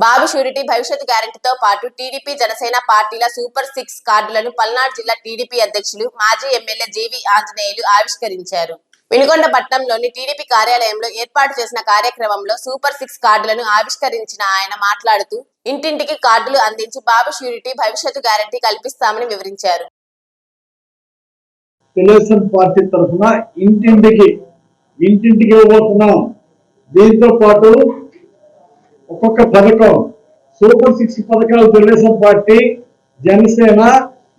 బాబు షూరిటీ భవిష్యత్ గ్యారెంటీతో పాటు టీడీపీ జనసేన పార్టీల సూపర్ 6 కార్డులను పల్నాడు జిల్లా టీడీపీ అధ్యక్షులు మాజీ ఎమ్మెల్యే జీవి ఆంజనేయులు ఆవిష్కరించారు. వినుకొండ పట్టణంలోని టీడీపీ కార్యాలయంలో ఏర్పాటు చేసిన కార్యక్రమంలో సూపర్ 6 కార్డులను ఆవిష్కరించిన ఆయన మాట్లాడుతూ ఇంటింటికి కార్డులు అందించి బాబు షూరిటీ భవిష్యత్తు గ్యారెంటీ కల్పిస్తామని వివరించారు. తెలుగుదేశం పార్టీ తరఫున ఇంటింటికి ఇవ్వబోతున్నాం. దీంతో పాటు ఒక్కొక్క పథకం సూపర్ 6 పథకాలు తెలుగుదేశం పార్టీ జనసేన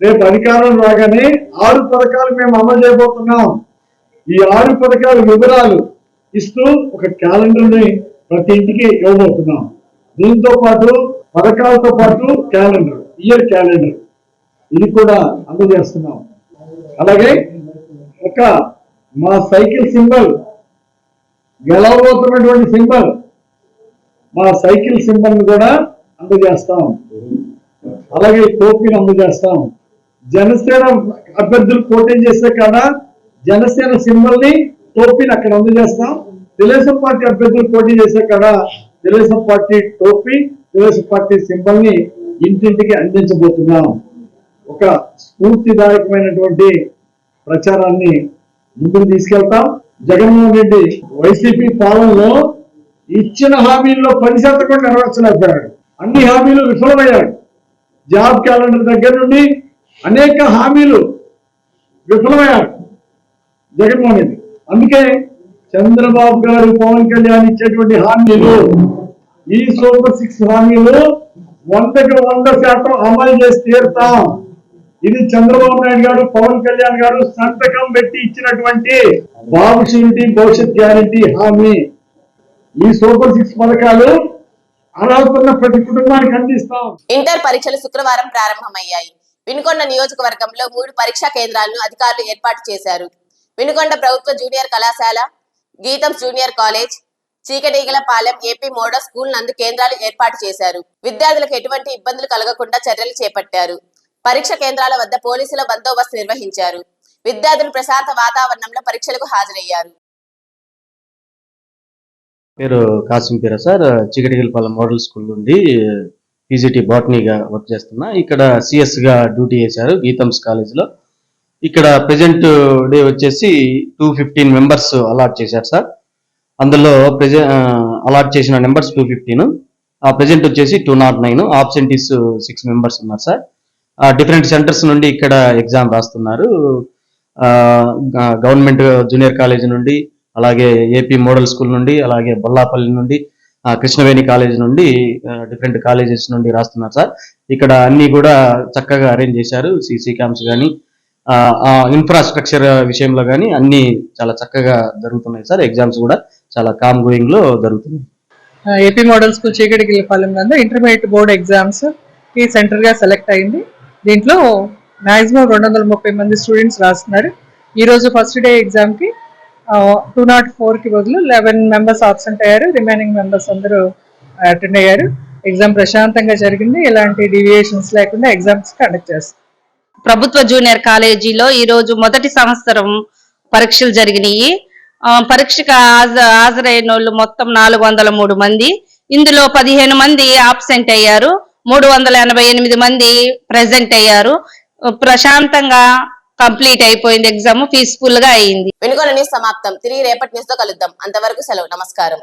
రేపు అధికారం రాగానే 6 పథకాలు మేము అమలు చేయబోతున్నాం. ఈ 6 పథకాల వివరాలు ఇస్తూ ఒక క్యాలెండర్ని ప్రతి ఇంటికి ఇవ్వబోతున్నాం. దీంతో పాటు పథకాలతో పాటు క్యాలెండర్, ఇయర్ క్యాలెండర్ ఇది కూడా అందజేస్తున్నాం. అలాగే ఒక మా సైకిల్ సింబల్ గెలవబోతున్నటువంటి సింబల్ మా సైకిల్ సింబల్ కూడా అందజేస్తాం. అలాగే టోపీని అందజేస్తాం. జనసేన అభ్యర్థులు పోటీ చేసే కాడ జనసేన సింబల్ ని టోపీని అక్కడ అందజేస్తాం. తెలుగుదేశం పార్టీ అభ్యర్థులు పోటీ చేసే కాడ తెలుగుదేశం పార్టీ టోపీ, తెలుగుదేశం పార్టీ సింబల్ ని ఇంటింటికి అందించబోతున్నాం. ఒక స్ఫూర్తిదాయకమైనటువంటి ప్రచారాన్ని ముందుకు తీసుకెళ్తాం. జగన్మోహన్ రెడ్డి వైసీపీ పాలనలో ఇచ్చిన హామీల్లో 10% కూడా నెరవేర్చలేకపోయాడు. అన్ని హామీలు విఫలమయ్యాడు. జాబ్ క్యాలెండర్ దగ్గర నుండి అనేక హామీలు విఫలమయ్యాడు జగన్మోహన్ రెడ్డి. అందుకే చంద్రబాబు గారు, పవన్ కళ్యాణ్ ఇచ్చేటువంటి హామీలు, ఈ సూపర్ 6 హామీలు 100% అమలు చేసి తీరుతాం. ఇది చంద్రబాబు నాయుడు గారు, పవన్ కళ్యాణ్ గారు సంతకం పెట్టి ఇచ్చినటువంటి బాబు షూరిటీ భవిష్యత్ గ్యారెంటీ హామీ. ఈ సూపర్ 6 పథకాలు అర్హత ప్రతి కుటుంబానికి అందిస్తాం. ఇంటర్ పరీక్షలు శుక్రవారం ప్రారంభమయ్యాయి. వినుకొండ నియోజకవర్గంలో 3 పరీక్షా కేంద్రాలను అధికారులు ఏర్పాటు చేశారు. వినుకొండ ప్రభుత్వ జూనియర్ కళాశాల, Gitam junior college, Chikatigalapalem AP model school నందు కేంద్రాలు ఏర్పాటు చేశారు. విద్యార్థులకు ఎటువంటి ఇబ్బందులు కలగకుండా చర్యలు చేపట్టారు. పరీక్ష కేంద్రాల వద్ద పోలీసుల బందోబస్తు నిర్వహించారు. విద్యార్థులు ప్రశాంత వాతావరణంలో పరీక్షలకు హాజరయ్యారు. పేరు Kasim Peera sir, Chikatigalapalem model school నుండి పీజీటీ బాటనీగా వర్క్ చేస్తున్నా. ఇక్కడ సిఎస్ గా డ్యూటీ చేశారు గీతమ్స్ కాలేజ్లో. ఇక్కడ ప్రెజెంట్ డే వచ్చేసి 215 మెంబర్స్ అలాట్ చేశారు సార్. అందులో అలాట్ చేసిన నెంబర్స్ 215, ప్రెజెంట్ వచ్చేసి 209, ఆబ్సెంటీస్ 6 మెంబర్స్ ఉన్నారు సార్. డిఫరెంట్ సెంటర్స్ నుండి ఇక్కడ ఎగ్జామ్ రాస్తున్నారు. గవర్నమెంట్ జూనియర్ కాలేజ్ నుండి, అలాగే ఏపీ మోడల్ స్కూల్ నుండి, అలాగే బొల్లాపల్లి నుండి, కృష్ణవేణి కాలేజ్ నుండి, డిఫరెంట్ కాలేజెస్ నుండి రాస్తున్నారు సార్. ఇక్కడ అన్ని కూడా చక్కగా అరేంజ్ చేశారు. సీసీ క్యాంప్స్ కానీ, ఇన్ఫ్రాస్ట్రక్చర్ విషయంలో కానీ అన్ని చాలా చక్కగా జరుగుతున్నాయి సార్. ఎగ్జామ్స్ కూడా చాలా కామ్ గోయింగ్ లో జరుగుతున్నాయి. ఏపీ మోడల్ స్కూల్ చీకటిగిలపాలెం నందు ఇంటర్మీడియట్ బోర్డ్ ఎగ్జామ్స్ కి సెంటర్ గా సెలెక్ట్ అయింది. దీంట్లో మాక్సిమం 230 మంది స్టూడెంట్స్ రాస్తున్నారు. ఈ రోజు ఫస్ట్ డే ఎగ్జామ్ కి 204 కి బదులు 11 మెంబర్స్ ఆబ్సెంట్ అయ్యారు. రిమైనింగ్ మెంబర్స్ అందరూ అటెండ్ అయ్యారు. ఎగ్జామ్ ప్రశాంతంగా జరిగింది. ఎలాంటి డీవియేషన్స్ లేకుండా ఎగ్జామ్స్ కండక్ట్ చేస్తారు. ప్రభుత్వ జూనియర్ కాలేజీలో ఈ రోజు మొదటి సంవత్సరం పరీక్షలు జరిగినాయి. పరీక్షకు హాజరైన వాళ్ళు మొత్తం 403 మంది. ఇందులో 15 మంది ఆబ్సెంట్ అయ్యారు. 388 మంది ప్రెజెంట్ అయ్యారు. ప్రశాంతంగా కంప్లీట్ అయిపోయింది. ఎగ్జామ్ పీస్ఫుల్ గా అయింది. వెనుకొండ న్యూస్ సమాప్తం. తిరిగి రేపటి న్యూస్ తో కలుద్దాం. అంతవరకు సెలవు. నమస్కారం.